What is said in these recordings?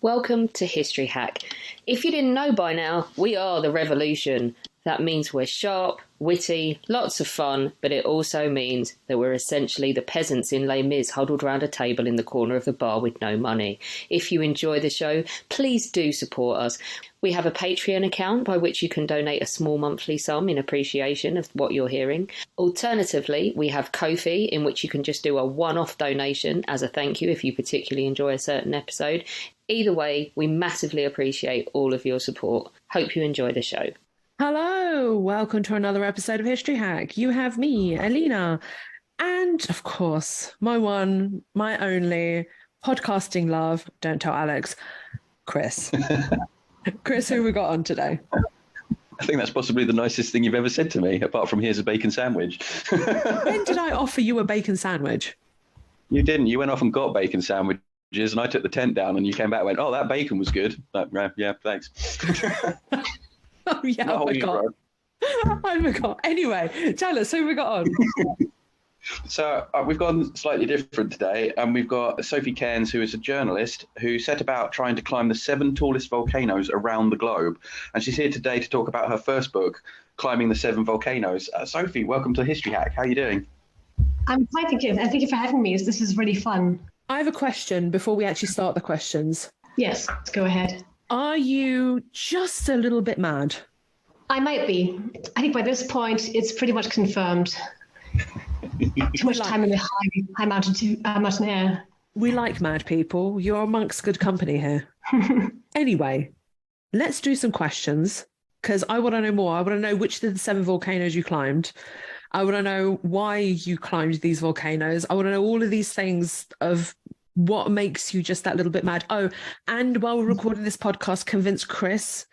Welcome to History Hack. If you didn't know by now, we are the revolution. That means we're sharp, witty, lots of fun, but it also means that we're essentially the peasants in Les Mis huddled round a table in the corner of the bar with no money. If you enjoy the show, please do support us. We have a Patreon account by which you can donate a small monthly sum in appreciation of what you're hearing. Alternatively, we have Ko-fi, in which you can just do a one-off donation as a thank you if you particularly enjoy a certain episode. Either way, we massively appreciate all of your support. Hope you enjoy the show. Hello, welcome to another episode of History Hack. You have me, Alina, and of course, my one, my only podcasting love, don't tell Alex, Chris. Chris, who we got on today? I think that's possibly the nicest thing you've ever said to me, apart from here's a bacon sandwich. When did I offer you a bacon sandwich? You didn't. You went off and got bacon sandwiches, and I took the tent down, and you came back and went, oh, that bacon was good. Like, yeah, thanks. Oh, yeah, I forgot. I forgot. Anyway, tell us who we got on. So we've gone slightly different today, and we've got Sophie Cairns, who is a journalist who set about trying to climb the 7 tallest volcanoes around the globe. And she's here today to talk about her first book, Climbing the 7 Volcanoes. Sophie, welcome to History Hack. How are you doing? I'm fine, thank you. And thank you for having me. This is really fun. I have a question before we actually start the questions. Yes, go ahead. Are you just a little bit mad? I might be. I think by this point, it's pretty much confirmed. Too much time in the high mountain air. We like mad people. You're amongst good company here. Anyway, let's do some questions because I want to know more. I want to know which of the 7 volcanoes you climbed. I want to know why you climbed these volcanoes. I want to know all of these things of what makes you just that little bit mad. Oh, and while we're recording this podcast, convince Chris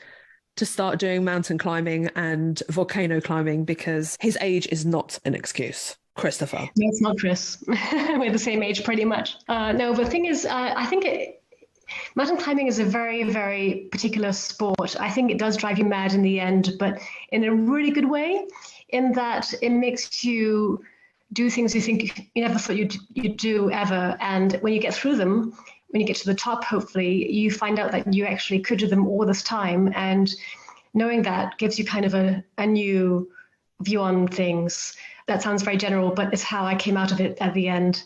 to start doing mountain climbing and volcano climbing because his age is not an excuse. Christopher. No, it's not Chris. We're the same age pretty much. No, the thing is, I think mountain climbing is a very, very particular sport. I think it does drive you mad in the end, but in a really good way, in that it makes you do things you think you never thought you'd do ever. And when you get through them, when you get to the top, hopefully, you find out that you actually could do them all this time. And knowing that gives you kind of a new view on things. That sounds very general, but it's how I came out of it at the end.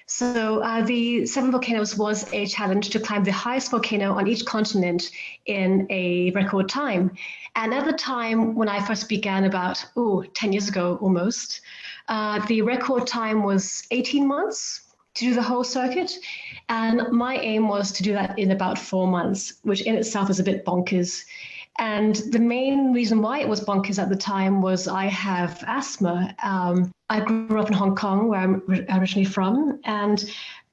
So the 7 volcanoes was a challenge to climb the highest volcano on each continent in a record time. And at the time when I first began about 10 years ago almost, the record time was 18 months to do the whole circuit. And my aim was to do that in about 4 months, which in itself is a bit bonkers. And the main reason why it was bonkers at the time was I have asthma. I grew up in Hong Kong, where I'm originally from. And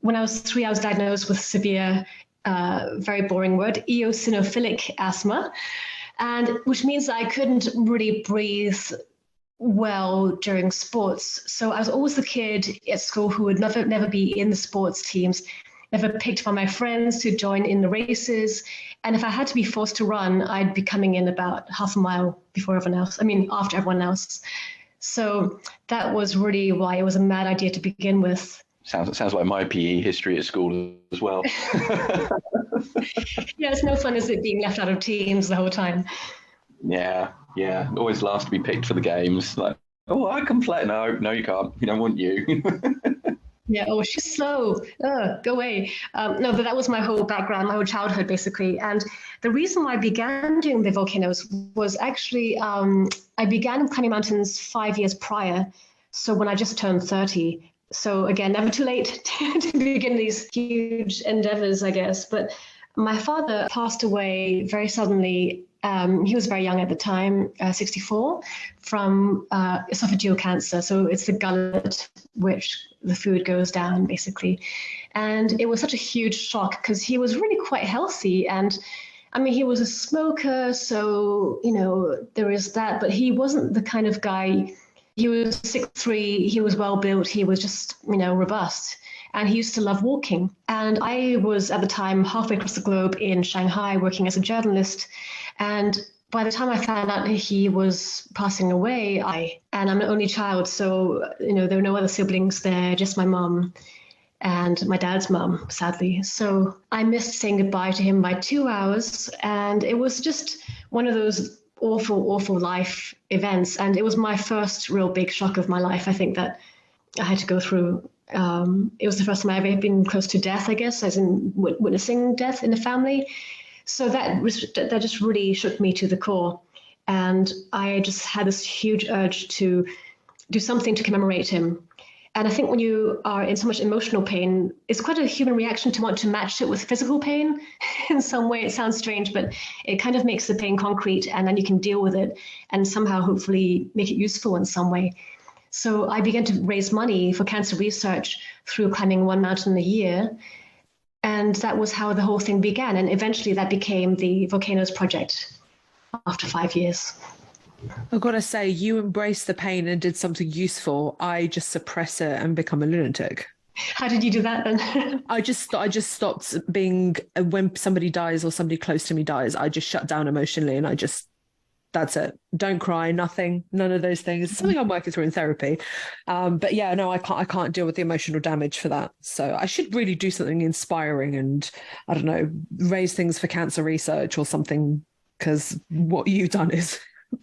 when I was 3, I was diagnosed with severe, very boring word, eosinophilic asthma, and which means I couldn't really breathe well during sports. So I was always the kid at school who would never be in the sports teams, never picked by my friends to join in the races. And if I had to be forced to run, I'd be coming in about half a mile before everyone else. After everyone else. So that was really why it was a mad idea to begin with. Sounds like my PE history at school as well. Yeah, it's no fun, is it, being left out of teams the whole time? Yeah. Always last to be picked for the games. Like, oh, I can play. No, you can't. We don't want you. Yeah, she's slow. Go away. No, but that was my whole background, my whole childhood, basically. And the reason why I began doing the volcanoes was actually, I began climbing mountains 5 years prior. So when I just turned 30. So again, never too late to begin these huge endeavors, I guess. But my father passed away very suddenly. He was very young at the time, 64, from esophageal cancer. So it's the gullet which the food goes down, basically. And it was such a huge shock because he was really quite healthy. And he was a smoker, so, there is that. But he wasn't the kind of guy, he was 6'3", he was well built, he was just, robust. And he used to love walking. And I was at the time halfway across the globe in Shanghai working as a journalist. And by the time I found out he was passing away, and I'm an only child, so, there were no other siblings there, just my mum. and my dad's mum, sadly. So I missed saying goodbye to him by 2 hours. And it was just one of those awful, awful life events. And it was my first real big shock of my life, I think, that I had to go through. It was the first time I've ever been close to death, I guess, as in witnessing death in the family. So that just really shook me to the core. And I just had this huge urge to do something to commemorate him. And I think when you are in so much emotional pain, it's quite a human reaction to want to match it with physical pain. In some way, it sounds strange, but it kind of makes the pain concrete, and then you can deal with it and somehow hopefully make it useful in some way. So I began to raise money for cancer research through climbing one mountain a year. And that was how the whole thing began. And eventually that became the Volcanoes Project after 5 years. I've got to say, you embraced the pain and did something useful. I just suppress it and become a lunatic. How did you do that then? I just stopped being, when somebody dies or somebody close to me dies, I just shut down emotionally and that's it. Don't cry, nothing, none of those things. It's something I'm working through in therapy. But yeah, no, I can't deal with the emotional damage for that. So I should really do something inspiring and, I don't know, raise things for cancer research or something, because what you've done is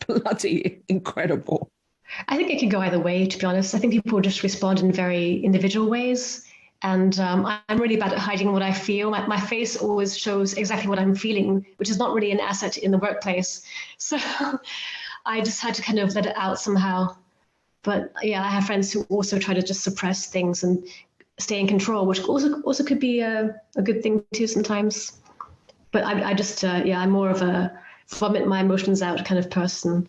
bloody incredible. I think it can go either way, to be honest. I think people just respond in very individual ways. And I'm really bad at hiding what I feel. My face always shows exactly what I'm feeling, which is not really an asset in the workplace. So I just had to kind of let it out somehow. But yeah, I have friends who also try to just suppress things and stay in control, which also could be a good thing too sometimes. But I just, I'm more of a vomit my emotions out kind of person.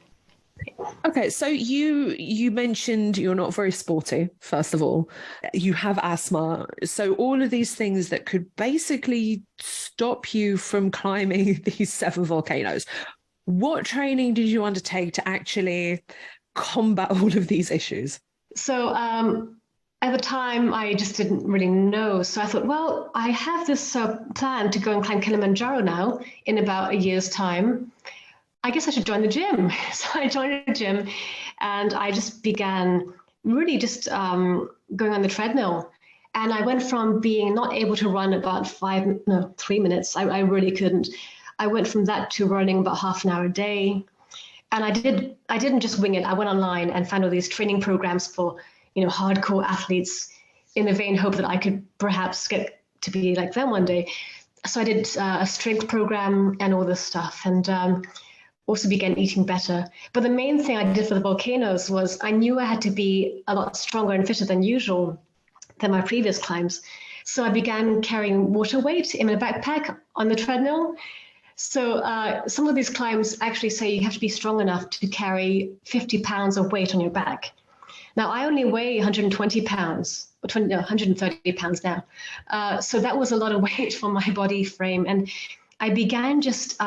Okay, so you mentioned you're not very sporty, first of all. You have asthma. So all of these things that could basically stop you from climbing these 7 volcanoes. What training did you undertake to actually combat all of these issues? So at the time, I just didn't really know. So I thought, well, I have this plan to go and climb Kilimanjaro now in about a year's time. I guess I should join the gym. So I joined the gym and I just began really just going on the treadmill. And I went from being not able to run about 3 minutes. I really couldn't. I went from that to running about half an hour a day. And I didn't just wing it. I went online and found all these training programs for, hardcore athletes in the vain hope that I could perhaps get to be like them one day. So I did a strength program and all this stuff. And also began eating better. But the main thing I did for the volcanoes was I knew I had to be a lot stronger and fitter than usual than my previous climbs. So I began carrying water weight in my backpack on the treadmill. So some of these climbs actually say you have to be strong enough to carry 50 pounds of weight on your back. Now, I only weigh 120 pounds, 130 pounds now. So that was a lot of weight for my body frame. And I began just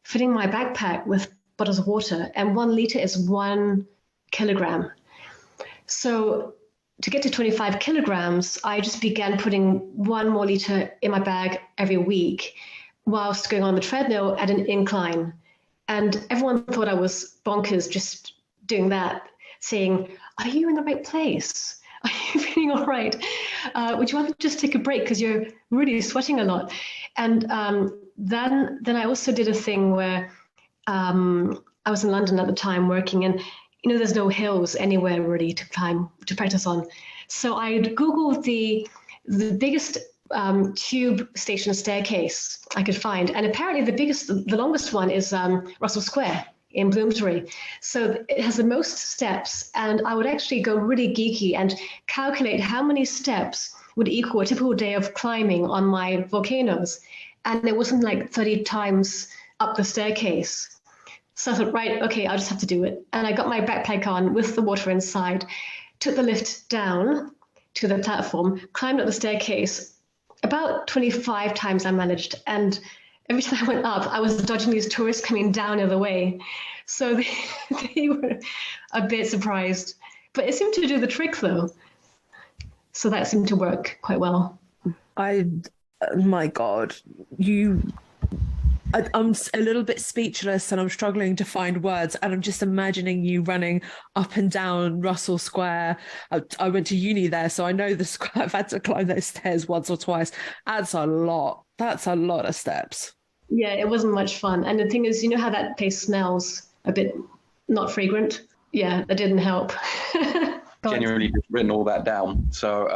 filling my backpack with bottles of water, and 1 liter is 1 kilogram. So to get to 25 kilograms, I just began putting 1 more liter in my bag every week whilst going on the treadmill at an incline. And everyone thought I was bonkers just doing that, saying, "Are you in the right place? Are you feeling all right? Would you want to just take a break because you're really sweating a lot?" And then I also did a thing where I was in London at the time working, and there's no hills anywhere really to climb, to practice on. So I Googled the biggest tube station staircase I could find, and apparently the longest one is Russell Square in Bloomsbury. So it has the most steps, and I would actually go really geeky and calculate how many steps would equal a typical day of climbing on my volcanoes. And it wasn't like 30 times up the staircase. So I thought, right, okay, I'll just have to do it. And I got my backpack on with the water inside, took the lift down to the platform, climbed up the staircase. About 25 times I managed. And every time I went up, I was dodging these tourists coming down the other way. So they were a bit surprised. But it seemed to do the trick, though. So that seemed to work quite well. My God, I'm a little bit speechless and I'm struggling to find words. And I'm just imagining you running up and down Russell Square. I went to uni there, so I know the square. I've had to climb those stairs once or twice. That's a lot. That's a lot of steps. Yeah, it wasn't much fun. And the thing is, you know how that place smells a bit not fragrant? Yeah, that didn't help. Genuinely just written all that down. So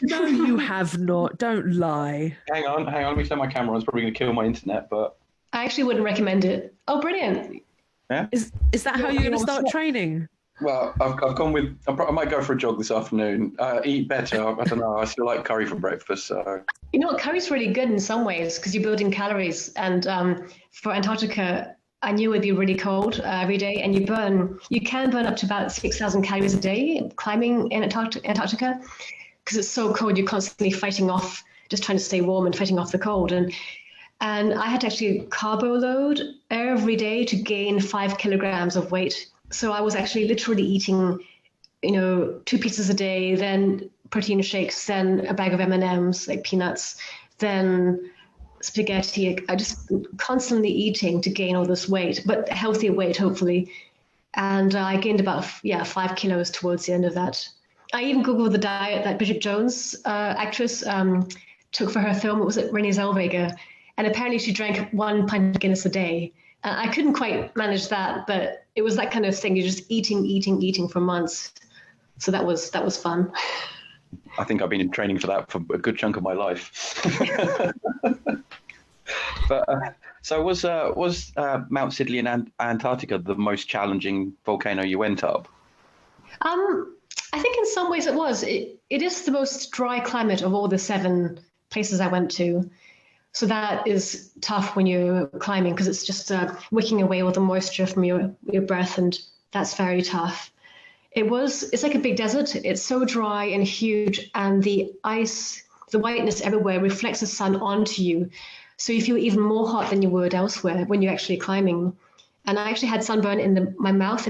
No, you have not. Don't lie. hang on. Let me set my camera on. It's probably going to kill my internet, but I actually wouldn't recommend it. Oh, brilliant. Is that how you're going to start training? well, I've gone with. I might go for a jog this afternoon. Eat better. I don't know. I still like curry for breakfast. So You know what? Curry's really good in some ways because you build in calories. And for Antarctica, I knew it'd be really cold every day, and you can burn up to about 6,000 calories a day climbing in Antarctica because it's so cold. You're constantly fighting off, just trying to stay warm and fighting off the cold. And I had to actually carbo load every day to gain 5 kilograms of weight. So I was actually literally eating, 2 pizzas a day, then protein shakes, then a bag of M&Ms, like peanuts, then spaghetti. I just constantly eating to gain all this weight, but healthy weight, hopefully. And I gained about 5 kilos towards the end of that. I even Googled the diet that Bridget Jones, actress, took for her film. What was it? Renée Zellweger. And apparently she drank 1 pint of Guinness a day. I couldn't quite manage that, but it was that kind of thing. You're just eating for months. So that was fun. I think I've been in training for that for a good chunk of my life. But so was Mount Sidley in Antarctica the most challenging volcano you went up? I think in some ways it was. It is the most dry climate of all the 7 places I went to. So that is tough when you're climbing because it's just wicking away all the moisture from your breath, and that's very tough. It's like a big desert. It's so dry and huge, and the ice, the whiteness everywhere reflects the sun onto you. So you feel even more hot than you would elsewhere when you're actually climbing. And I actually had sunburn in my mouth's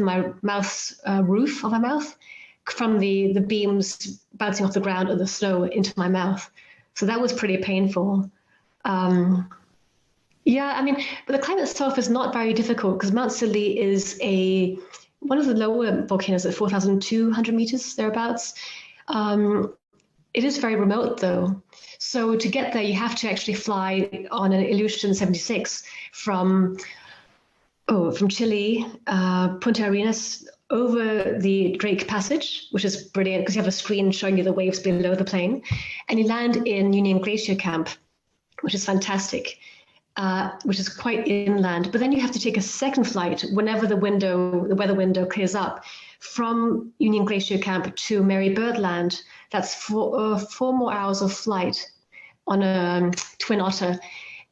roof of my mouth from the beams bouncing off the ground or the snow into my mouth. So that was pretty painful. But the climate itself is not very difficult because Mount Sidley is one of the lower volcanoes at 4,200 meters, thereabouts. It is very remote, though. So to get there, you have to actually fly on an Ilyushin 76 from Chile, Punta Arenas, over the Drake Passage, which is brilliant because you have a screen showing you the waves below the plane. And you land in Union Glacier Camp, which is fantastic, which is quite inland. But then you have to take a second flight whenever the weather window clears up from Union Glacier Camp to Mary Bird Land. That's 4 more hours of flight on a Twin Otter.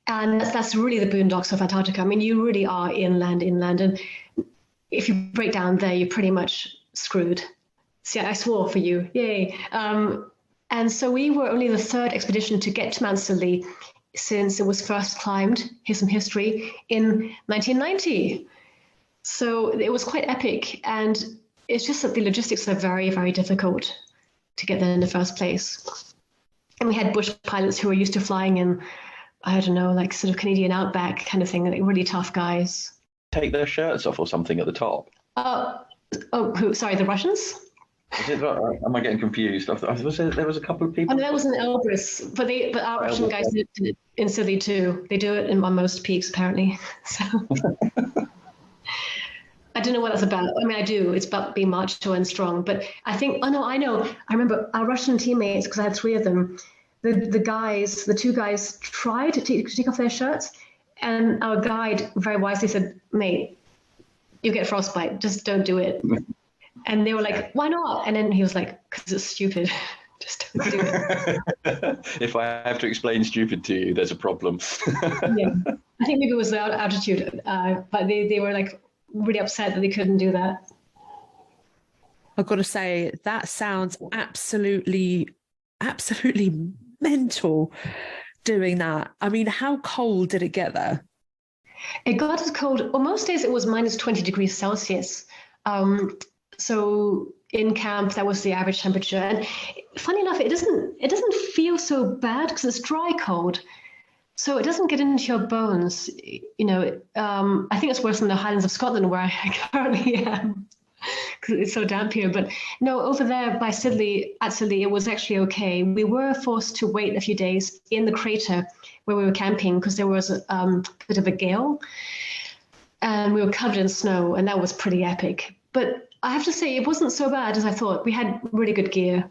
And that's really the boondocks of Antarctica. I mean, you really are inland. And if you break down there, you're pretty much screwed. See, I swore for you. Yay. And so we were only the 3rd expedition to get to Mount Sidley since it was first climbed, here's some history, in 1990. So it was quite epic. And it's just that the logistics are very, very difficult to get there in the first place. And we had bush pilots who were used to flying in, I don't know, like sort of Canadian outback kind of thing, like really tough guys. Take their shirts off or something at the top? Sorry, the Russians? Am I getting confused? There was a couple of people. Oh, no, that was in Elbrus, but our Russian guys did it in Sidley too. They do it on most peaks apparently. So I don't know what that's about. I mean, I do. It's about being macho and strong. But I think, I know. I remember our Russian teammates, because I had 3 of them. The 2 guys tried to take off their shirts, and our guide very wisely said, "Mate, you get frostbite. Just don't do it." And they were like, "Why not?" And then he was like, "Because it's stupid. Just don't do it." If I have to explain stupid to you, there's a problem. Yeah, I think maybe it was the altitude, but they were like really upset that they couldn't do that. I've got to say, that sounds absolutely mental doing that. I mean, how cold did it get there? It got as cold, well, most days it was minus 20 degrees Celsius. So in camp, that was the average temperature. And funny enough, it doesn't feel so bad because it's dry cold. So it doesn't get into your bones. I think it's worse than the Highlands of Scotland where I currently am because it's so damp here. But no, over there by Sidley, at Sidley, it was actually okay. We were forced to wait a few days in the crater where we were camping because there was a bit of a gale and we were covered in snow, and that was pretty epic. But I have to say, it wasn't so bad as I thought. We had really good gear.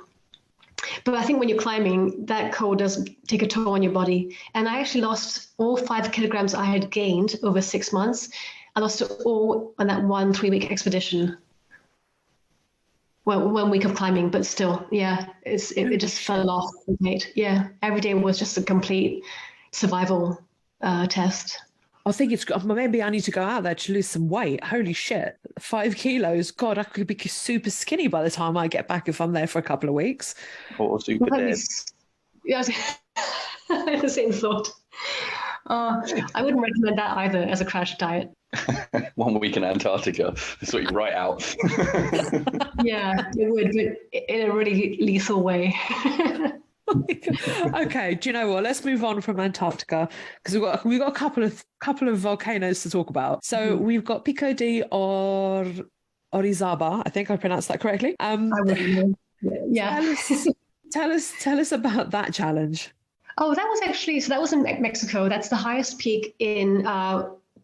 But I think when you're climbing, that cold does take a toll on your body. And I actually lost all 5 kilograms I had gained over 6 months. I lost it all on that 3-week expedition. Well, 1 week of climbing, but still, yeah, it just fell off. Yeah, every day was just a complete survival test. I think maybe I need to go out there to lose some weight. Holy shit, 5 kilos. God, I could be super skinny by the time I get back if I'm there for a couple of weeks. Or super dead. Yeah, I had the same thought. I wouldn't recommend that either as a crash diet. 1 week in Antarctica. That's what you write out. Yeah, it would, but in a really lethal way. Okay, do you know what? Let's move on from Antarctica because we've got a couple of volcanoes to talk about. So we've got Pico de Orizaba. I think I pronounced that correctly. I wouldn't know. Yeah. Tell us about that challenge. Oh, that was in Mexico. That's the highest peak in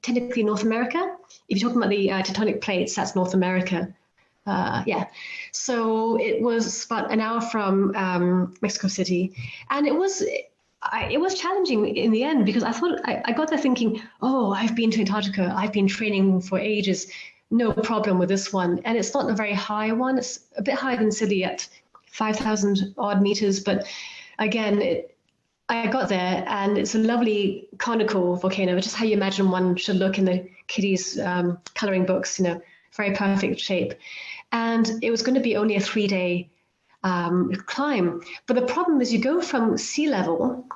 technically North America. If you're talking about the tectonic plates, that's North America. Yeah. So it was about an hour from Mexico City, and it was challenging in the end because I thought I got there thinking, oh, I've been to Antarctica, I've been training for ages, no problem with this one. And it's not a very high one. It's a bit higher than Scilly at 5,000 odd meters, but again, I got there and it's a lovely conical volcano, just how you imagine one should look in the kiddies' coloring books, very perfect shape. And it was going to be only a 3-day climb. But the problem is you go from sea level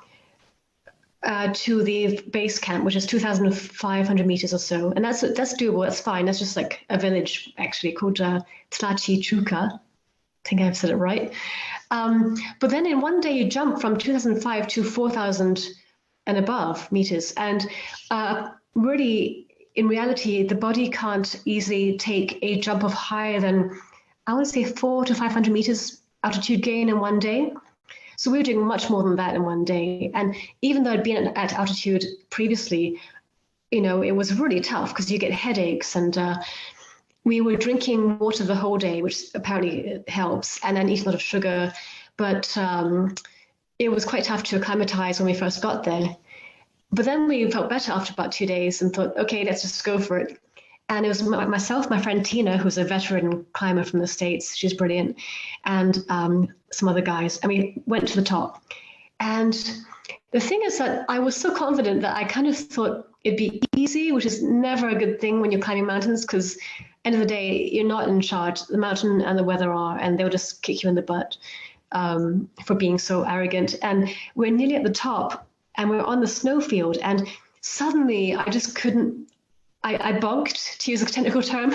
to the base camp, which is 2,500 meters or so. And that's doable. That's fine. That's just like a village, actually, called Tlachichuca. I think I've said it right. But then in one day, you jump from 2,005 to 4,000 and above meters. And really, in reality, the body can't easily take a jump of higher than, I would say, 400 to 500 meters altitude gain in one day. So we were doing much more than that in one day. And even though I'd been at altitude previously, it was really tough because you get headaches. And we were drinking water the whole day, which apparently helps, and then eating a lot of sugar. But it was quite tough to acclimatize when we first got there. But then we felt better after about 2 days and thought, okay, let's just go for it. And it was myself, my friend Tina, who's a veteran climber from the States. She's brilliant. And some other guys. And we went to the top. And the thing is that I was so confident that I kind of thought it'd be easy, which is never a good thing when you're climbing mountains, because end of the day, you're not in charge. The mountain and the weather are, and they'll just kick you in the butt for being so arrogant. And we're nearly at the top. And we're on the snowfield, and suddenly I just couldn't. I bonked, to use a technical term.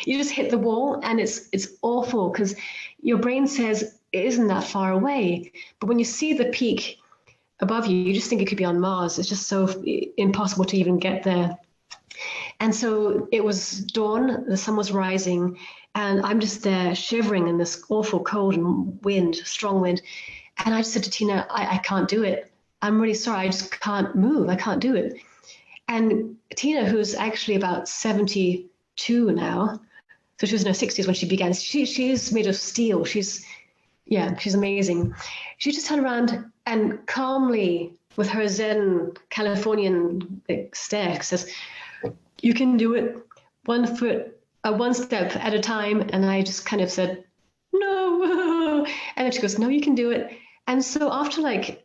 You just hit the wall, and it's awful because your brain says it isn't that far away, but when you see the peak above you, you just think it could be on Mars. It's just so impossible to even get there. And so it was dawn, the sun was rising, and I'm just there shivering in this awful cold and wind, strong wind. And I just said to Tina, I can't do it. I'm really sorry, I just can't move. I can't do it. And Tina, who's actually about 72 now, so she was in her 60s when she began. She's made of steel. She's amazing. She just turned around and calmly, with her Zen Californian stare, says, "You can do it, one step at a time." And I just kind of said, "No." And then she goes, "No, you can do it." And so after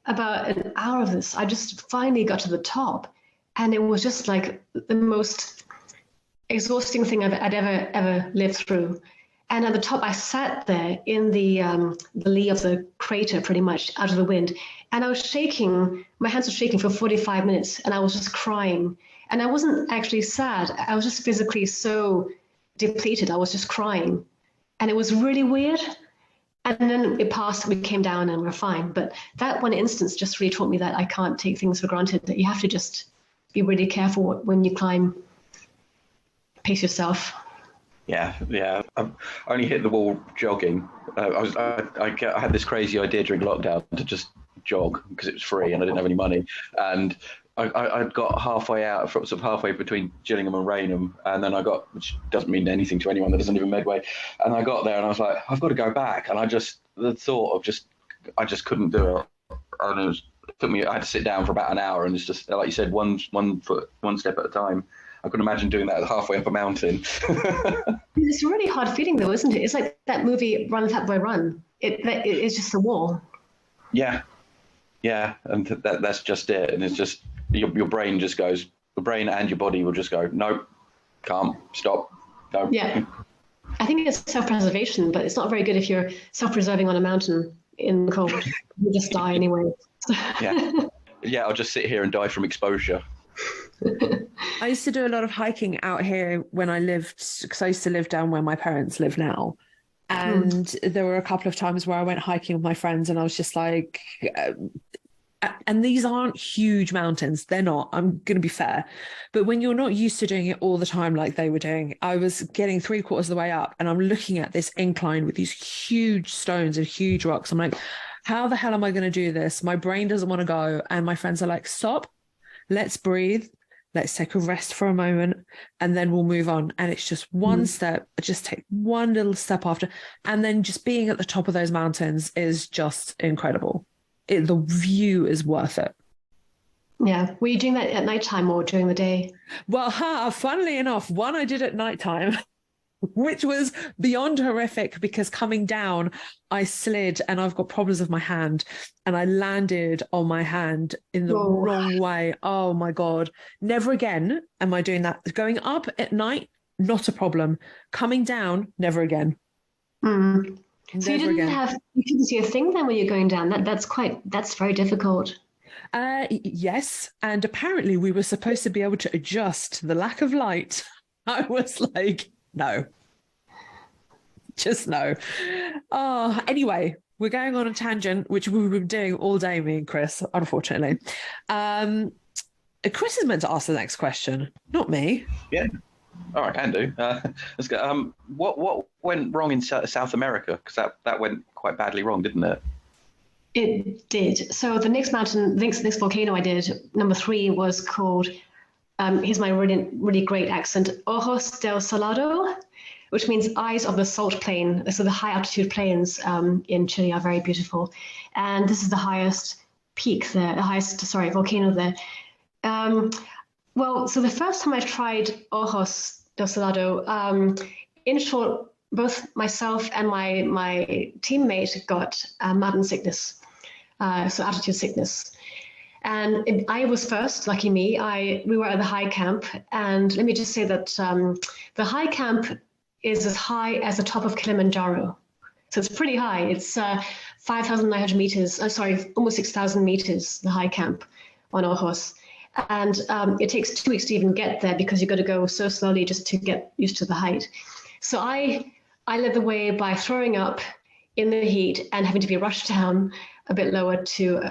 about an hour of this, I just finally got to the top. And it was just like the most exhausting thing I'd ever lived through. And at the top, I sat there in the lee of the crater, pretty much out of the wind. And I was shaking, my hands were shaking for 45 minutes, and I was just crying. And I wasn't actually sad. I was just physically so depleted. I was just crying. And it was really weird. And then it passed, we came down and we're fine. But that one instance just really taught me that I can't take things for granted, that you have to just be really careful when you climb, pace yourself. Yeah, yeah. I only hit the wall jogging. I had this crazy idea during lockdown to just jog because it was free and I didn't have any money. And I'd got halfway out, sort of halfway between Gillingham and Rainham, and then I got, which doesn't mean anything to anyone that doesn't live in Medway. And I got there and I was like, I've got to go back. And the thought of I just couldn't do it. And it took me, I had to sit down for about an hour, and it's just, like you said, one step at a time. I couldn't imagine doing that halfway up a mountain. It's a really hard feeling, though, isn't it? It's like that movie Run Fat Boy Run. It's just a wall. Yeah, and that's just it. And it's just your brain just goes. The brain and your body will just go. Nope, calm, stop, no. Yeah, I think it's self-preservation, but it's not very good if you're self-preserving on a mountain in the cold. You just die anyway. Yeah. I'll just sit here and die from exposure. I used to do a lot of hiking out here when I lived, because I used to live down where my parents live now. And there were a couple of times where I went hiking with my friends and I was just like, and these aren't huge mountains. They're not, I'm going to be fair. But when you're not used to doing it all the time like they were doing, I was getting 3/4 of the way up and I'm looking at this incline with these huge stones and huge rocks. I'm like, how the hell am I going to do this? My brain doesn't want to go. And my friends are like, stop, let's breathe. Let's take a rest for a moment and then we'll move on. And it's just one step, just take one little step after. And then just being at the top of those mountains is just incredible. The view is worth it. Yeah. Were you doing that at nighttime or during the day? Well, funnily enough, one I did at nighttime, which was beyond horrific because coming down, I slid and I've got problems with my hand and I landed on my hand in the wrong way. Oh my God. Never again am I doing that. Going up at night, not a problem. Coming down, never again. Mm. So you couldn't see a thing then when you're going down. That's very difficult. Yes. And apparently we were supposed to be able to adjust the lack of light. I was like, no, just no. Oh, anyway, we're going on a tangent, which we've been doing all day, me and Chris, unfortunately. Chris is meant to ask the next question, not me. Yeah. Oh, I can do. Let's go. What went wrong in South America? Because that went quite badly wrong, didn't it? It did. So the next volcano I did, number 3, was called, here's my really, really great accent, Ojos del Salado, which means eyes of the salt plain. So the high altitude plains in Chile are very beautiful. And this is the highest peak there, volcano there. Well, so the first time I tried Ojos del Salado, in short, both myself and my teammate got mountain sickness, so altitude sickness. And I was first, lucky me. We were at the high camp, and let me just say that the high camp is as high as the top of Kilimanjaro. So it's pretty high. It's 5,900 meters, almost 6,000 meters, the high camp on Ojos. And it takes 2 weeks to even get there because you've got to go so slowly just to get used to the height. So I led the way by throwing up in the heat and having to be rushed down a bit lower to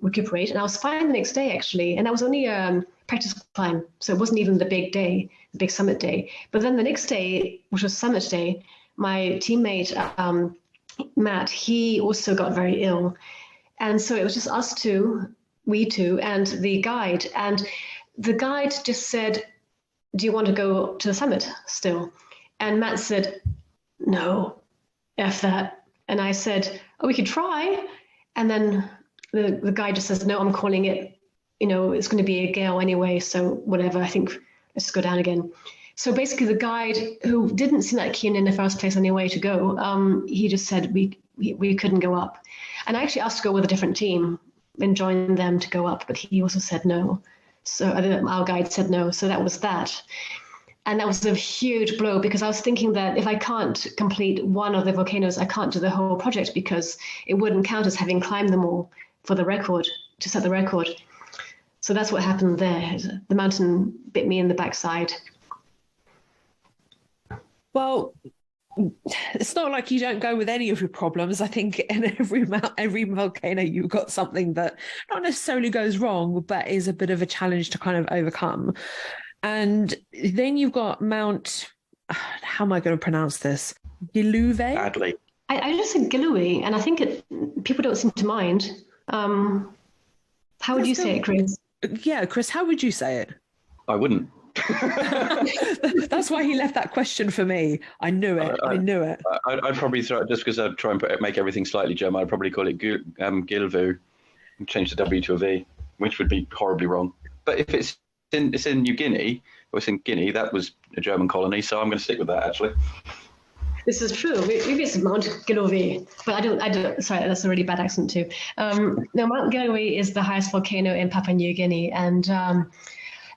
recuperate. And I was fine the next day, actually. And that was only a practice climb. So it wasn't even the big day, the big summit day. But then the next day, which was summit day, my teammate, Matt, he also got very ill. And so it was just us two, we two, and the guide. And the guide just said, do you want to go to the summit still? And Matt said, no, F that. And I said, oh, we could try. And then the guide just says, no, I'm calling it, it's going to be a gale anyway. So whatever, I think let's go down again. So basically the guide, who didn't seem that keen in the first place anyway to go, he just said we couldn't go up. And I actually asked to go with a different team and join them to go up, but he also said no. So our guide said no. So that was that. And that was a huge blow because I was thinking that if I can't complete one of the volcanoes, I can't do the whole project because it wouldn't count as having climbed them all for the record, to set the record. So that's what happened there. The mountain bit me in the backside. Well, It's not like you don't go with any of your problems. I think in every volcano, you've got something that not necessarily goes wrong, but is a bit of a challenge to kind of overcome. And then you've got Mount, how am I going to pronounce this? Giluve? Badly. I just said Gillowy, and I think people don't seem to mind. How would you say it, Chris? Yeah, Chris, how would you say it? I wouldn't. That's why he left that question for me. I knew it. I knew it. I'd probably throw it, just because I'd try and make everything slightly German. I'd probably call it Gilvu, and change the W to a V, which would be horribly wrong. But if it's in New Guinea, or it's in Guinea, that was a German colony, so I'm going to stick with that actually. This is true. Maybe it's Mount Gillowy, but I don't. Sorry, that's a really bad accent too. No, Mount Gillowy is the highest volcano in Papua New Guinea, and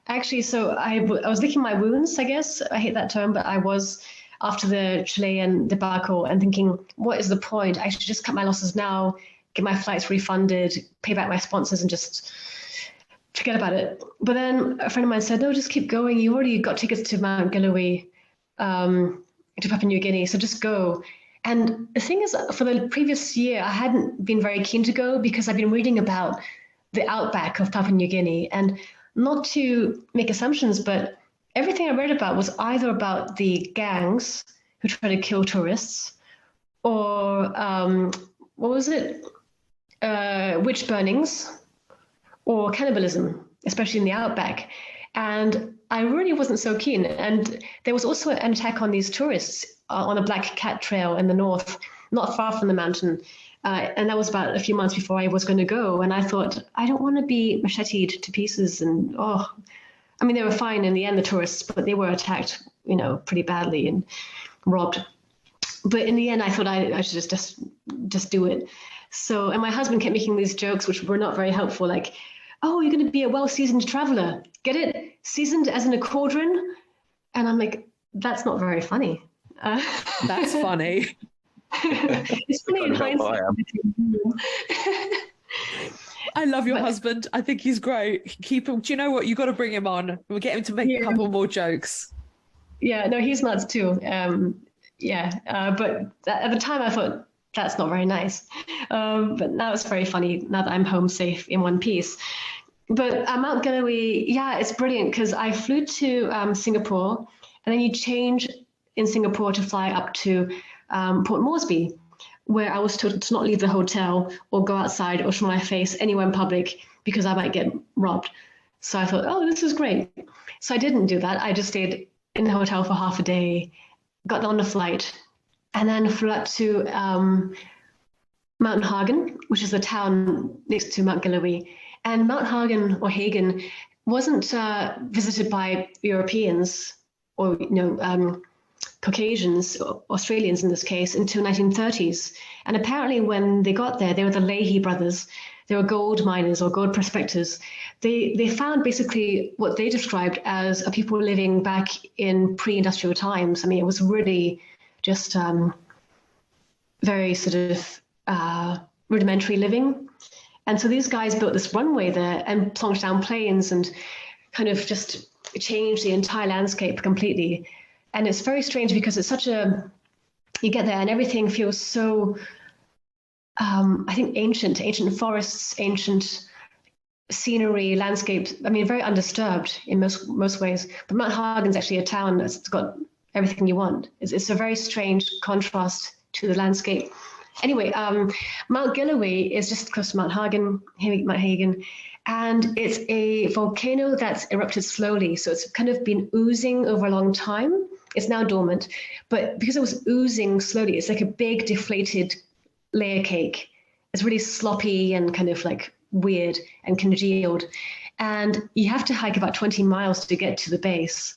actually, so I was licking my wounds. I guess I hate that term, but I was after the Chilean debacle and thinking, what is the point? I should just cut my losses now, get my flights refunded, pay back my sponsors, and just forget about it. But then a friend of mine said, no, just keep going. You already got tickets to Mount Gillowy. To Papua New Guinea, so just go. And the thing is, for the previous year, I hadn't been very keen to go because I've been reading about the outback of Papua New Guinea. And not to make assumptions, but everything I read about was either about the gangs who try to kill tourists, or what was it? Witch burnings, or cannibalism, especially in the outback. And I really wasn't so keen. And there was also an attack on these tourists on a Black Cat Trail in the north, not far from the mountain. And that was about a few months before I was going to go. And I thought, I don't want to be macheted to pieces. And I mean, they were fine in the end, the tourists, but they were attacked, pretty badly and robbed. But in the end, I thought I should just do it. So, and my husband kept making these jokes, which were not very helpful, like, oh, you're going to be a well-seasoned traveler. Get it? Seasoned as in a cauldron? And I'm like, that's not very funny. That's funny. It's funny in hindsight. I love your husband. I think he's great. Keep him. Do you know what? You got to bring him on. We'll get him to make a couple more jokes. Yeah, no, he's nuts too. But at the time I thought, that's not very nice. But now it's very funny now that I'm home safe in one piece. But Mount Gillowy, it's brilliant because I flew to Singapore, and then you change in Singapore to fly up to Port Moresby, where I was told to not leave the hotel or go outside or show my face anywhere in public because I might get robbed. So I thought, oh, this is great. So I didn't do that. I just stayed in the hotel for half a day, got on the flight, and then flew up to Mount Hagen, which is the town next to Mount Gillowy. And Mount Hagen or Hagen wasn't visited by Europeans or Caucasians, or Australians in this case, until 1930s. And apparently when they got there, they were the Leahy brothers. They were gold miners or gold prospectors. They found basically what they described as a people living back in pre-industrial times. I mean, it was really just very sort of rudimentary living. And so these guys built this runway there and plonked down planes and kind of just changed the entire landscape completely. And it's very strange because it's you get there and everything feels so, I think ancient forests, ancient scenery, landscapes. I mean, very undisturbed in most ways. But Mount Hagen's actually a town that's got everything you want. It's a very strange contrast to the landscape. Anyway, Mount Gillowy is just close to Mount Hagen, and it's a volcano that's erupted slowly. So it's kind of been oozing over a long time. It's now dormant, but because it was oozing slowly, it's like a big deflated layer cake. It's really sloppy and kind of like weird and congealed. And you have to hike about 20 miles to get to the base.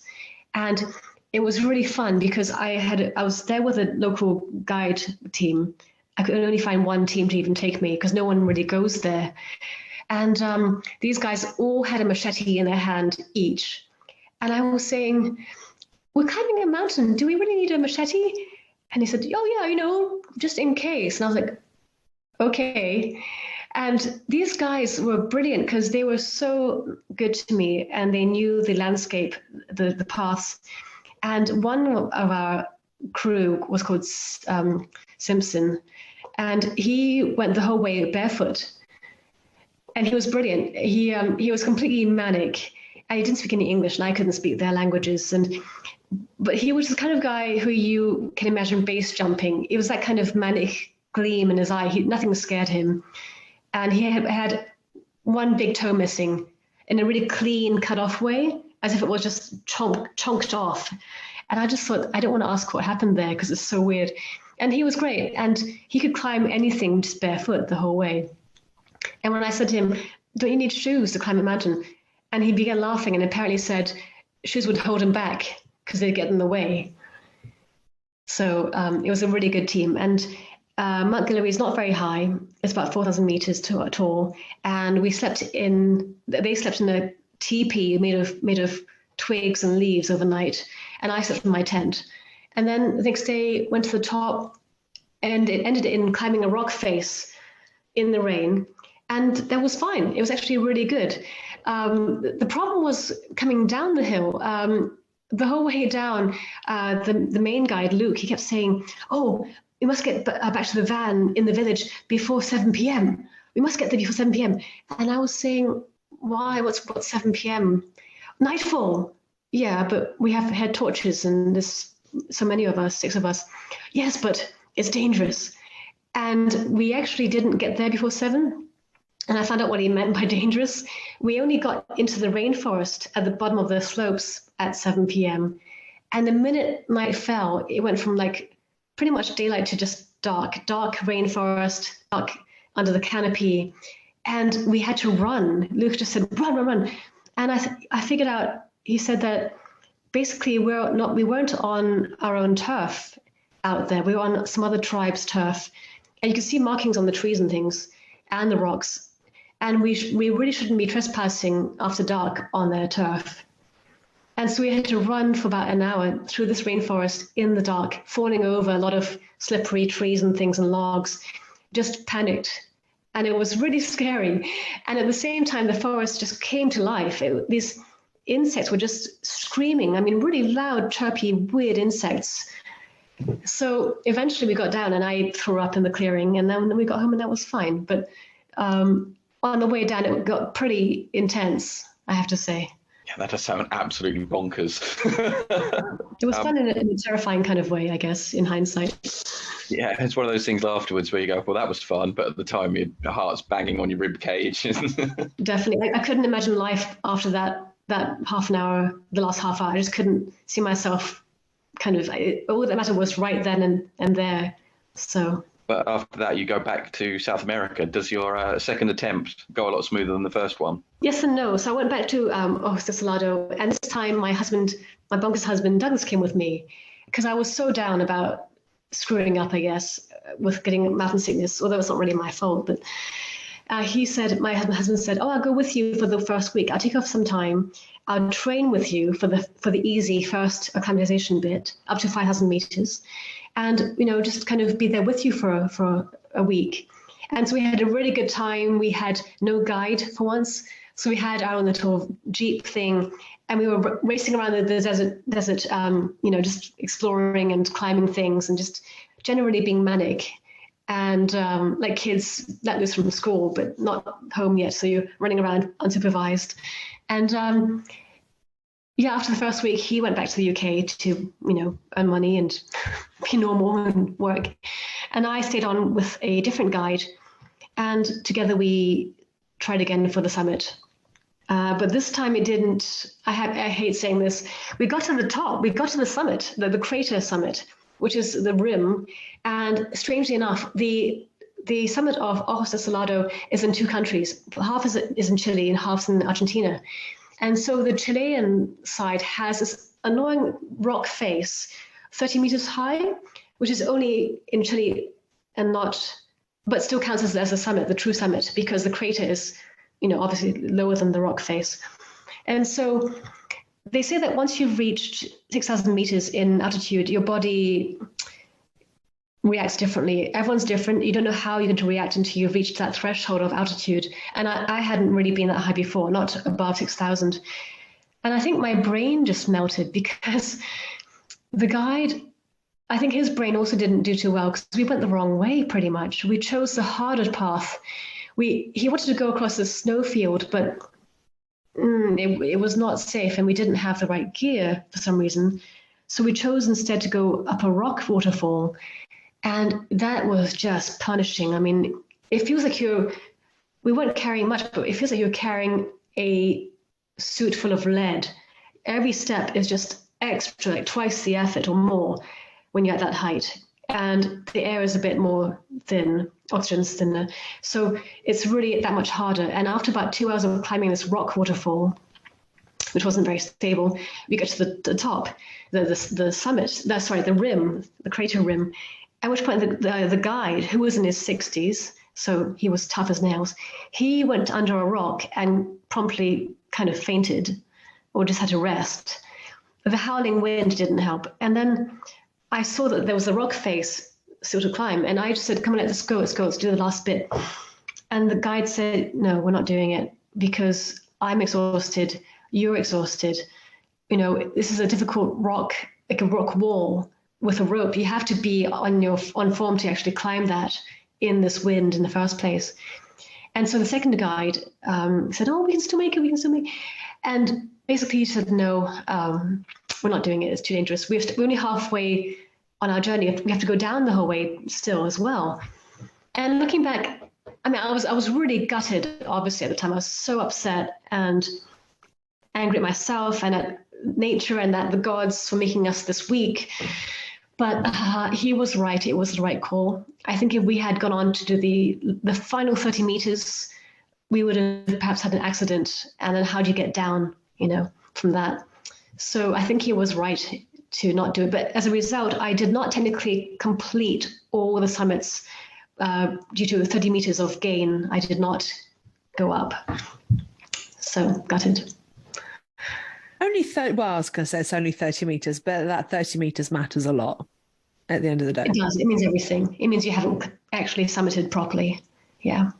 And it was really fun because I was there with a local guide team. I could only find one team to even take me because no one really goes there. And these guys all had a machete in their hand each. And I was saying, we're climbing a mountain. Do we really need a machete? And he said, oh, yeah, just in case. And I was like, okay. And these guys were brilliant because they were so good to me and they knew the landscape, the paths. And one of our crew was called Simpson, and he went the whole way barefoot, and he was brilliant. He was completely manic, and he didn't speak any English, and I couldn't speak their languages, but he was the kind of guy who you can imagine base jumping. It was that kind of manic gleam in his eye. Nothing scared him, and he had one big toe missing in a really clean, cut-off way, as if it was just chonked off. And I just thought, I don't want to ask what happened there because it's so weird. And he was great, and he could climb anything just barefoot the whole way. And when I said to him, "Don't you need shoes to climb a mountain?" And he began laughing and apparently said shoes would hold him back because they'd get in the way. So it was a really good team. And Mount Gillory is not very high. It's about 4,000 meters tall. And they slept in a teepee made of twigs and leaves overnight. And I slept in my tent. And then the next day went to the top, and it ended in climbing a rock face in the rain. And that was fine. It was actually really good. The problem was coming down the hill. The whole way down, the main guide, Luke, he kept saying, "Oh, we must get back to the van in the village before 7 p.m. We must get there before 7 p.m. And I was saying, "Why? What's 7 p.m.? Nightfall." "Yeah, but we have had torches and there's so many of us, 6 of us." "Yes, but it's dangerous." And we actually didn't get there before 7. And I found out what he meant by dangerous. We only got into the rainforest at the bottom of the slopes at 7 p.m. And the minute night fell, it went from like pretty much daylight to just dark rainforest, dark under the canopy. And we had to run. Luke just said, "Run, run, run." And I figured out, he said that basically we weren't on our own turf out there. We were on some other tribe's turf. And you could see markings on the trees and things and the rocks. And we really shouldn't be trespassing after dark on their turf. And so we had to run for about an hour through this rainforest in the dark, falling over a lot of slippery trees and things and logs, just panicked. And it was really scary. And at the same time, the forest just came to life. These insects were just screaming. I mean, really loud, chirpy, weird insects. So eventually we got down and I threw up in the clearing, and then we got home and that was fine. But on the way down, it got pretty intense, I have to say. Yeah, that does sound absolutely bonkers. It was fun in a terrifying kind of way, I guess, in hindsight. Yeah, it's one of those things afterwards where you go, "Well, that was fun," but at the time your heart's banging on your rib cage. Definitely. I couldn't imagine life after that half an hour, the last half hour. I just couldn't see myself all that mattered was right then and there. So. But after that, you go back to South America. Does your second attempt go a lot smoother than the first one? Yes and no. So I went back to Ojos Salado, and this time my bonkers husband, Douglas, came with me because I was so down about screwing up, I guess, with getting mountain sickness, although it's not really my fault. But my husband said, "Oh, I'll go with you for the first week. I'll take off some time. I'll train with you for the easy first acclimatization bit, up to 5,000 meters. And, just kind of be there with you for a week." And so we had a really good time. We had no guide for once. So we had our own little Jeep thing, and we were racing around the desert, just exploring and climbing things and just generally being manic. And like kids let loose from school, but not home yet. So you're running around unsupervised. And after the first week, he went back to the UK to, earn money and be normal and work. And I stayed on with a different guide. And together we tried again for the summit. But this time it didn't, I hate saying this, we got to the top, we got to the summit, the crater summit, which is the rim. And strangely enough, the summit of Ojos Salado is in 2 countries. Half is in Chile and half's in Argentina. And so the Chilean side has this annoying rock face, 30 meters high, which is only in Chile and but still counts as a summit, the true summit, because the crater is, obviously lower than the rock face. And so they say that once you've reached 6,000 meters in altitude, your body reacts differently. Everyone's different. You don't know how you're going to react until you've reached that threshold of altitude. And I hadn't really been that high before, not above 6,000. And I think my brain just melted because the guide, I think his brain also didn't do too well because we went the wrong way pretty much. We chose the harder path. He wanted to go across the snowfield, but it was not safe, and we didn't have the right gear for some reason. So we chose instead to go up a rock waterfall, and that was just punishing. I mean, it feels like we weren't carrying much, but it feels like you're carrying a suit full of lead. Every step is just extra, like twice the effort or more when you're at that height. And the air is a bit more thin, oxygen's thinner. So it's really that much harder. And after about 2 hours of climbing this rock waterfall, which wasn't very stable, we got to the top, the summit, the rim, the crater rim, at which point the guide, who was in his 60s, so he was tough as nails, he went under a rock and promptly kind of fainted or just had to rest. The howling wind didn't help. And then I saw that there was a rock face still to climb, and I just said, come on, let's go, let's do the last bit. And the guide said, no, we're not doing it because I'm exhausted, you're exhausted. You know, this is a difficult rock, like a rock wall with a rope. You have to be on form to actually climb that in this wind in the first place. And so the second guide said, oh, we can still make it, And basically he said, no, we're not doing it, it's too dangerous. We're only halfway on our journey. We have to go down the whole way still as well. And looking back, I mean, I was really gutted, obviously, at the time. I was so upset and angry at myself and at nature and at the gods for making us this weak. But he was right. It was the right call. I think if we had gone on to do the final 30 meters, we would have perhaps had an accident. And then how do you get down, from that? So I think he was right to not do it. But as a result, I did not technically complete all the summits due to 30 meters of gain. I did not go up. So gutted. Only 30, well, I was going to say it's only 30 meters, but that 30 meters matters a lot at the end of the day. It does. It means everything. It means you haven't actually summited properly. Yeah.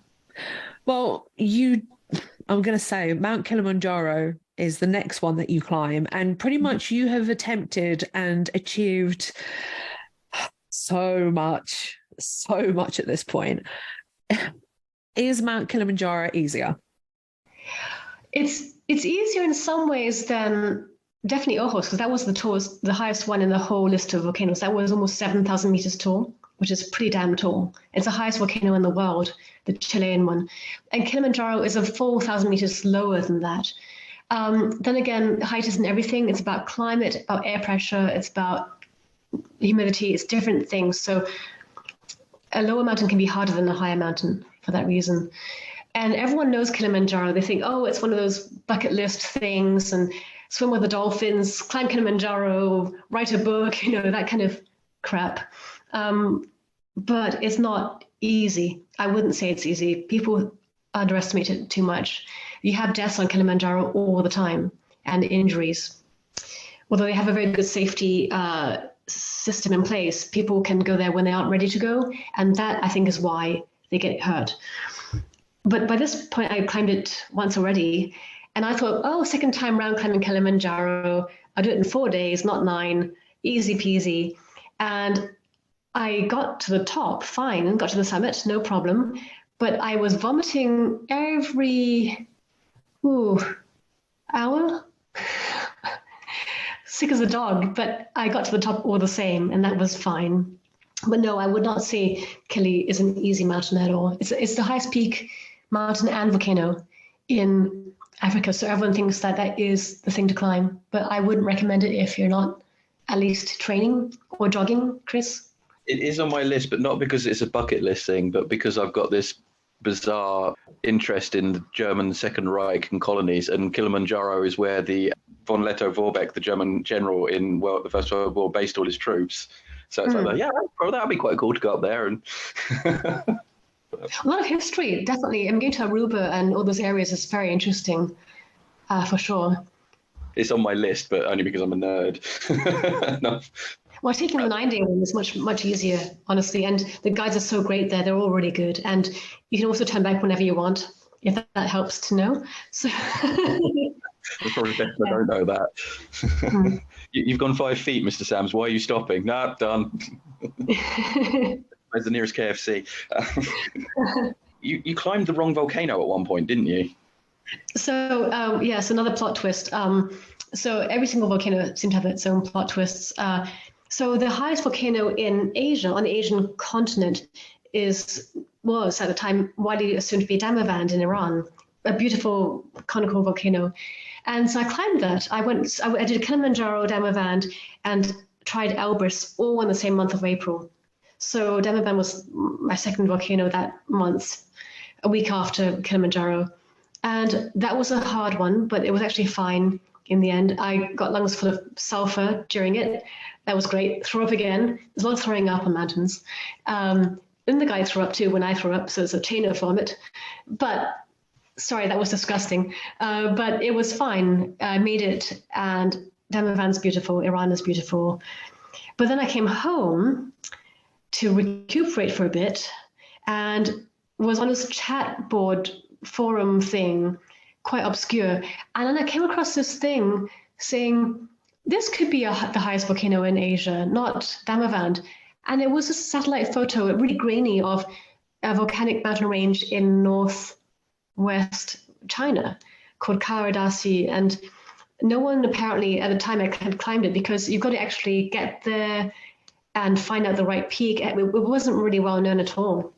Well, I'm going to say Mount Kilimanjaro is the next one that you climb, and pretty much you have attempted and achieved so much at this point. Is Mount Kilimanjaro easier? It's easier in some ways than definitely Ojos, because that was the highest one in the whole list of volcanoes. That was almost 7,000 meters tall, which is pretty damn tall. It's the highest volcano in the world, the Chilean one. And Kilimanjaro is a full 1,000 meters lower than that. Then again, height isn't everything. It's about climate, about air pressure, it's about humidity, it's different things. So a lower mountain can be harder than a higher mountain for that reason. And everyone knows Kilimanjaro. They think, oh, it's one of those bucket list things, and swim with the dolphins, climb Kilimanjaro, write a book, that kind of crap. But it's not easy. I wouldn't say it's easy. People underestimate it too much. You have deaths on Kilimanjaro all the time and injuries. Although they have a very good safety system in place, people can go there when they aren't ready to go. And that, I think, is why they get hurt. But by this point, I climbed it once already. And I thought, oh, second time round climbing Kilimanjaro, I'll do it in 4 days, not 9, easy peasy. And I got to the top, fine, got to the summit, no problem. But I was vomiting every hour. Sick as a dog, but I got to the top all the same, and that was fine. But no, I would not say Kili is an easy mountain at all. It's the highest peak mountain and volcano in Africa, so everyone thinks that is the thing to climb. But I wouldn't recommend it if you're not at least training or jogging, Chris. It is on my list, but not because it's a bucket list thing, but because I've got this bizarre interest in the German Second Reich and colonies, and Kilimanjaro is where the von Lettow-Vorbeck, the German general in the First World War, based all his troops. So it's like, that'd be quite cool to go up there. And a lot of history, definitely. I'm going to Aruba and all those areas is very interesting, for sure. It's on my list, but only because I'm a nerd. No. Well, taking the 9-day one is much, much easier, honestly. And the guides are so great there. They're all really good. And you can also turn back whenever you want, if that helps to know. So it's probably best I don't know that. You've gone 5 feet, Mr. Sams. Why are you stopping? No, done. Where's the nearest KFC? You climbed the wrong volcano at one point, didn't you? So yes, another plot twist. So every single volcano seemed to have its own plot twists. So the highest volcano in Asia, on the Asian continent, was at the time widely assumed to be Damavand in Iran, a beautiful conical volcano. And so I climbed that. I did Kilimanjaro, Damavand, and tried Elbrus all in the same month of April. So Damavand was my second volcano that month, a week after Kilimanjaro. And that was a hard one, but it was actually fine in the end. I got lungs full of sulfur during it. That was great. Throw up again. There's a lot of throwing up on mountains. And the guy threw up too when I threw up, so it's a chain of vomit. But sorry, that was disgusting. But it was fine. I made it, and Damavand's beautiful. Iran is beautiful. But then I came home to recuperate for a bit and was on this chat board forum thing, quite obscure. And then I came across this thing saying, this could be the highest volcano in Asia, not Damavand. And it was a satellite photo, really grainy, of a volcanic mountain range in northwest China called Karadasi. And no one apparently at the time had climbed it, because you've got to actually get there and find out the right peak. It wasn't really well known at all.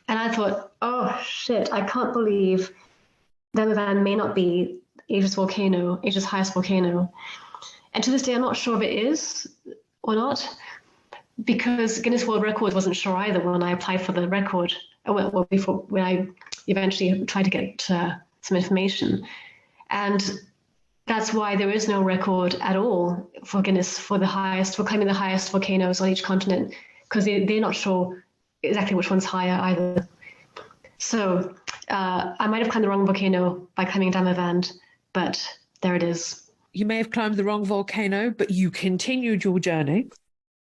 And I thought, oh shit, I can't believe Damavand may not be Asia's highest volcano. And to this day, I'm not sure if it is or not, because Guinness World Records wasn't sure either when I applied for the record. Well, before, when I eventually tried to get some information. And that's why there is no record at all for Guinness for claiming the highest volcanoes on each continent, because they're not sure exactly which one's higher either. So I might have climbed the wrong volcano by climbing Damavand, but there it is. You may have climbed the wrong volcano, but you continued your journey.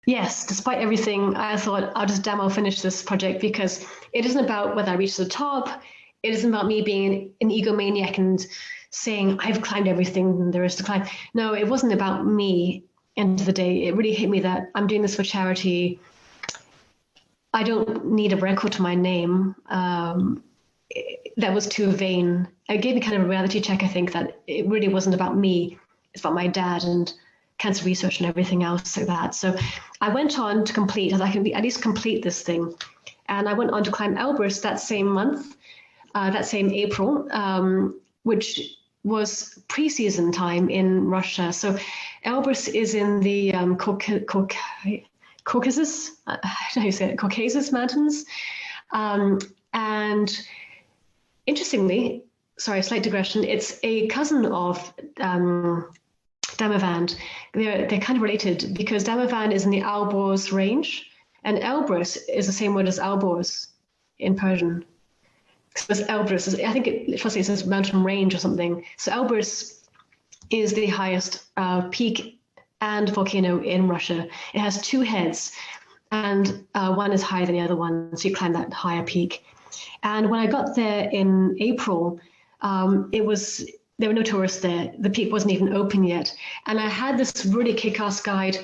Yes, despite everything, I thought I'll finish this project, because it isn't about whether I reach the top. It isn't about me being an egomaniac and saying I've climbed everything there is to climb. No, it wasn't about me. End of the day, it really hit me that I'm doing this for charity. I don't need a record to my name. That was too vain. It gave me kind of a reality check, I think, that it really wasn't about me. It's about my dad and cancer research and everything else like that. So I went on to complete, as I can at least complete this thing. And I went on to climb Elbrus that same month, that same April, which was pre-season time in Russia. So Elbrus is in the Caucasus, how do you say it? Caucasus Mountains. And interestingly, sorry, slight digression, it's a cousin of Damavand. They're kind of related, because Damavand is in the Alborz range, and Elbrus is the same word as Alborz in Persian. So it's Elbrus, I think it says mountain range or something. So Elbrus is the highest peak and volcano in Russia. It has 2 heads, and one is higher than the other one, so you climb that higher peak. And when I got there in April, there were no tourists there. The peak wasn't even open yet. And I had this really kick-ass guide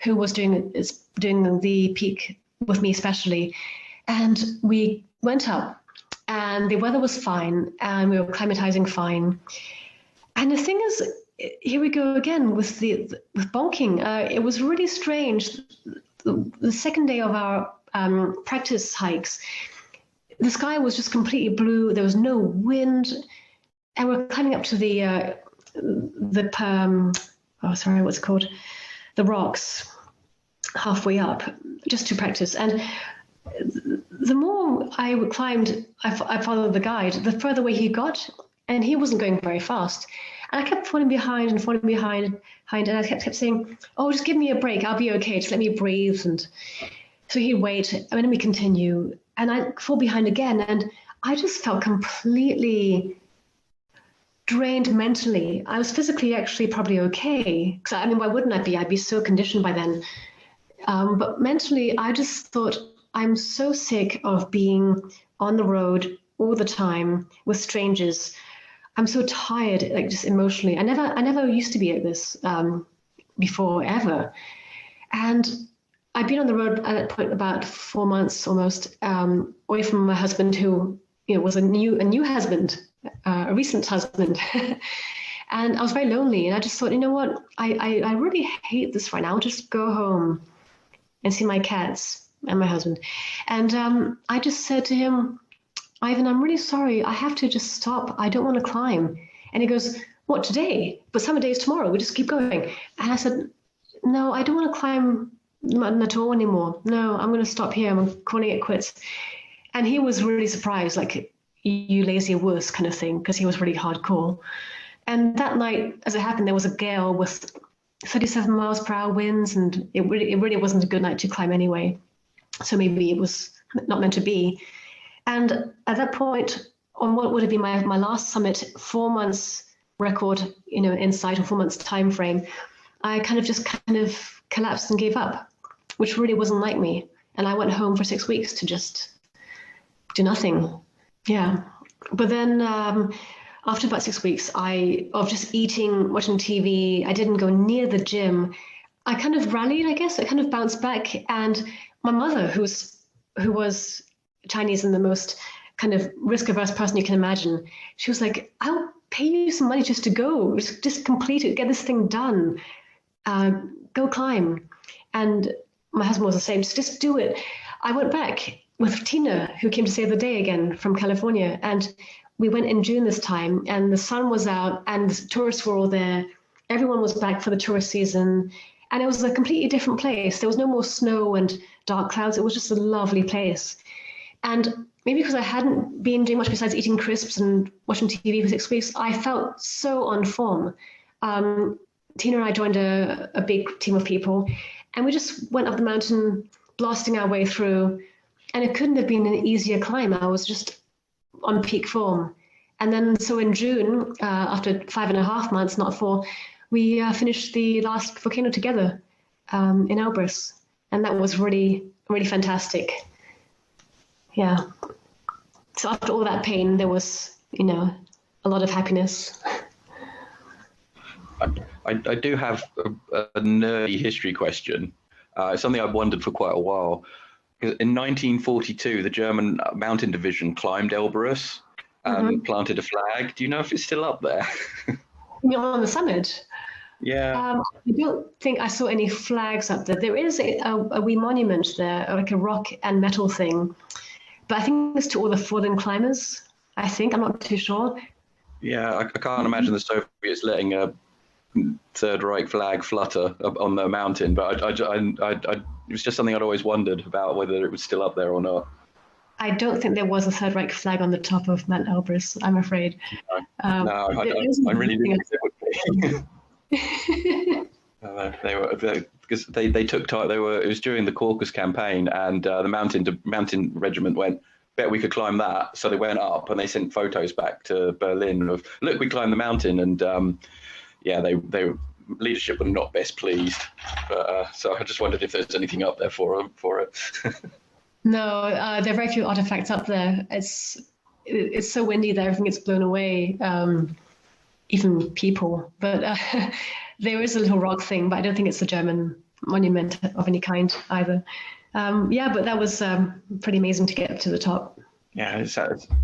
who was doing the peak with me especially. And we went up, and the weather was fine, and we were climatizing fine. And the thing is, here we go again with bonking. It was really strange. The second day of our practice hikes, the sky was just completely blue. There was no wind. And we're climbing up to the rocks halfway up, just to practice. And the more I climbed, I followed the guide, the further away he got, and he wasn't going very fast. And I kept falling behind, and I kept saying, oh, just give me a break, I'll be okay, just let me breathe. And so he'd wait, and then we continue, and I'd fall behind again, and I just felt completely drained mentally. I was physically actually probably okay, because I mean, why wouldn't I be? I'd be so conditioned by then. But mentally, I just thought, I'm so sick of being on the road all the time with strangers. I'm so tired, like just emotionally. I never used to be like this before ever. And I'd been on the road at that point about 4 months almost, away from my husband, who was a new husband, a recent husband. And I was very lonely. And I just thought, you know what, I really hate this right now. I'll just go home and see my cats and my husband. And I just said to him, Ivan, I'm really sorry. I have to just stop. I don't want to climb. And he goes, what, today? But summer days tomorrow. We just keep going. And I said, no, I don't want to climb the mountain at all anymore. No, I'm going to stop here. I'm calling it quits. And he was really surprised, like, you lazy wuss kind of thing, because he was really hardcore. And that night, as it happened, there was a gale with 37 miles per hour winds, and it really wasn't a good night to climb anyway. So maybe it was not meant to be. And at that point, on what would have been my last summit, 4 months record, in sight, or 4 months time frame, I kind of collapsed and gave up, which really wasn't like me. And I went home for 6 weeks to just do nothing. Yeah. But then after about 6 weeks of just eating, watching TV, I didn't go near the gym. I kind of rallied, I guess. I kind of bounced back. And my mother, who was Chinese and the most kind of risk-averse person you can imagine, she was like, I'll pay you some money just to go, just complete it, get this thing done, go climb. And my husband was the same, just do it. I went back with Tina, who came to save the day again from California. And we went in June this time, and the sun was out and the tourists were all there. Everyone was back for the tourist season. And it was a completely different place. There was no more snow and dark clouds. It was just a lovely place. And maybe because I hadn't been doing much besides eating crisps and watching TV for 6 weeks, I felt so on form. Tina and I joined a big team of people, and we just went up the mountain, blasting our way through. And it couldn't have been an easier climb. I was just on peak form. And then, so in June, after 5.5 months, not 4, we finished the last volcano together in Elbrus. And that was really, really fantastic. Yeah. So after all that pain, there was, a lot of happiness. I do have a nerdy history question. It's something I've wondered for quite a while. In 1942, the German Mountain Division climbed Elbrus and planted a flag. Do you know if it's still up there? You're on the summit? Yeah. I don't think I saw any flags up there. There is a wee monument there, like a rock and metal thing. But I think it's to all the fallen climbers, I think. I'm not too sure. Yeah, I can't imagine the Soviets letting a Third Reich flag flutter up on the mountain. But it was just something I'd always wondered about, whether it was still up there or not. I don't think there was a Third Reich flag on the top of Mount Elbrus, I'm afraid. No, I really didn't think there would be. They were, because they took time. It was during the Caucasus campaign, and the mountain regiment went, bet we could climb that. So they went up, and they sent photos back to Berlin of, look, we climbed the mountain. And they leadership were not best pleased. But, so I just wondered if there's anything up there for it. No, there are very few artifacts up there. It's so windy that everything gets blown away, even people. But there is a little rock thing, but I don't think it's a German monument of any kind either. But that was pretty amazing to get up to the top. Yeah, it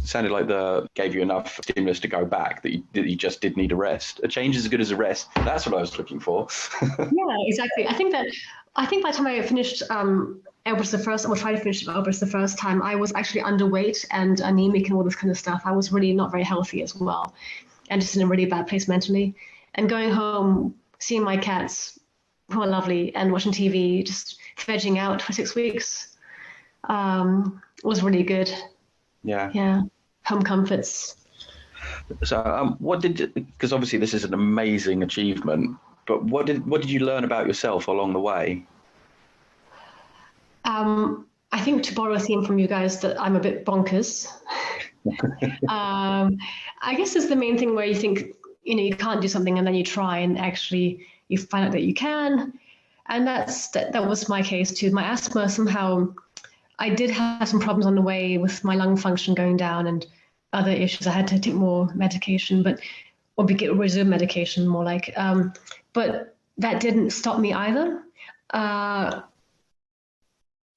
sounded like gave you enough stimulus to go back that you just did need a rest. A change is as good as a rest. That's what I was looking for. Yeah, exactly. I think by the time I finished Elbrus tried to finish Elbrus the first time, I was actually underweight and anemic and all this kind of stuff. I was really not very healthy as well, and just in a really bad place mentally. And going home, seeing my cats, who are lovely, and watching TV, just vegging out for 6 weeks, was really good. Yeah. Home comforts. So, because obviously this is an amazing achievement, but what did you learn about yourself along the way? I think, to borrow a theme from you guys, that I'm a bit bonkers. I guess it's the main thing where you think, you can't do something, and then you try, and actually you find out that you can. And that was my case too. My asthma, somehow, I did have some problems on the way with my lung function going down and other issues. I had to take more medication, or resume medication more like. But that didn't stop me either.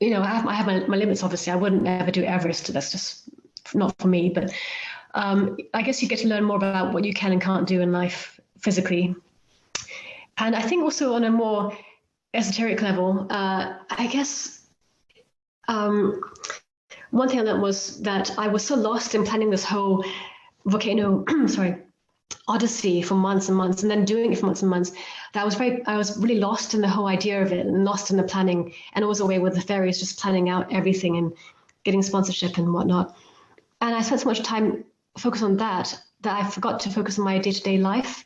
You know, I have my limits, obviously. I wouldn't ever do Everest. That's just not for me. But I guess you get to learn more about what you can and can't do in life physically. And I think also on a more esoteric level, I guess one thing I learned was that I was so lost in planning this whole volcano, odyssey for months and months, and then doing it for months and months, that I was really lost in the whole idea of it and lost in the planning, and always away with the fairies, just planning out everything and getting sponsorship and whatnot. And I spent so much time focused on that I forgot to focus on my day-to-day life.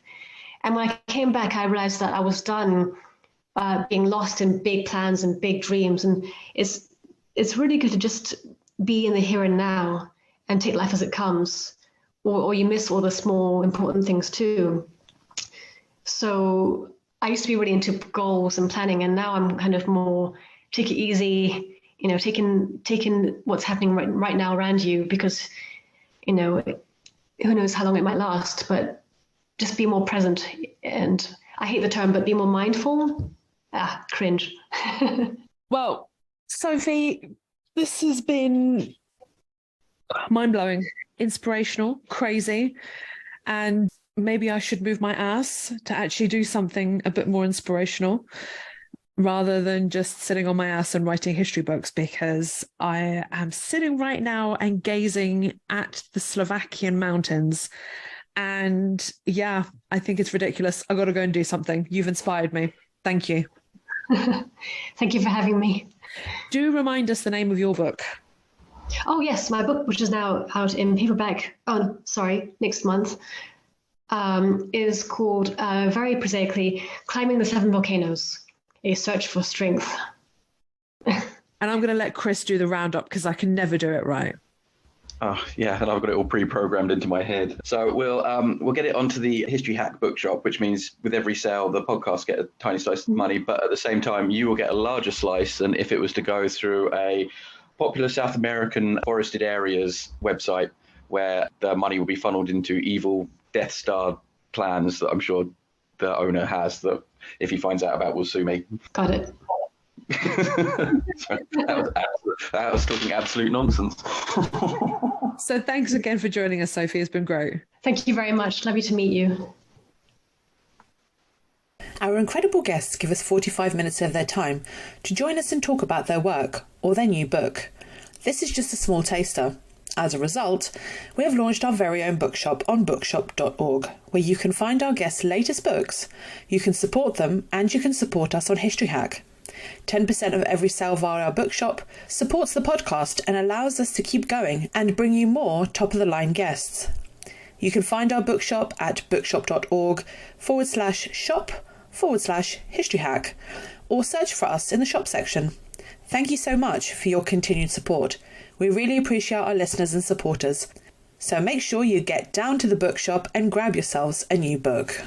And when I came back, I realized that I was done being lost in big plans and big dreams. And it's really good to just be in the here and now and take life as it comes, or you miss all the small important things too. So I used to be really into goals and planning, and now I'm kind of more take it easy, you know, taking what's happening right now around you, because, you know, who knows how long it might last, but just be more present. And I hate the term, but be more mindful. Cringe. Well, Sophie, this has been mind-blowing, inspirational, crazy, and maybe I should move my ass to actually do something a bit more inspirational rather than just sitting on my ass and writing history books, because I am sitting right now and gazing at the Slovakian mountains. And yeah, I think it's ridiculous. I got to go and do something. You've inspired me. Thank you. Thank you for having me. Do remind us the name of your book. Oh, yes, my book, which is now out in paperback, next month, is called, very prosaically, Climbing the Seven Volcanoes, A Search for Strength. And I'm going to let Chris do the roundup because I can never do it right. Oh, yeah, and I've got it all pre-programmed into my head. So we'll get it onto the History Hack bookshop, which means with every sale, the podcast get a tiny slice of money, but at the same time, you will get a larger slice than if it was to go through a popular South American forested areas website, where the money will be funneled into evil Death Star plans that I'm sure the owner has, that if he finds out about will sue me. Got it. that was talking absolute nonsense. So thanks again for joining us, Sophie. It's been great. Thank you very much. Lovely to meet you. Our incredible guests give us 45 minutes of their time to join us and talk about their work or their new book. This is just a small taster. As a result, we have launched our very own bookshop on bookshop.org, where you can find our guests' latest books, you can support them, and you can support us on History Hack. 10% of every sale via our bookshop supports the podcast and allows us to keep going and bring you more top-of-the-line guests. You can find our bookshop at bookshop.org/shop/History Hack, or search for us in the shop section. Thank you so much for your continued support. We really appreciate our listeners and supporters. So make sure you get down to the bookshop and grab yourselves a new book.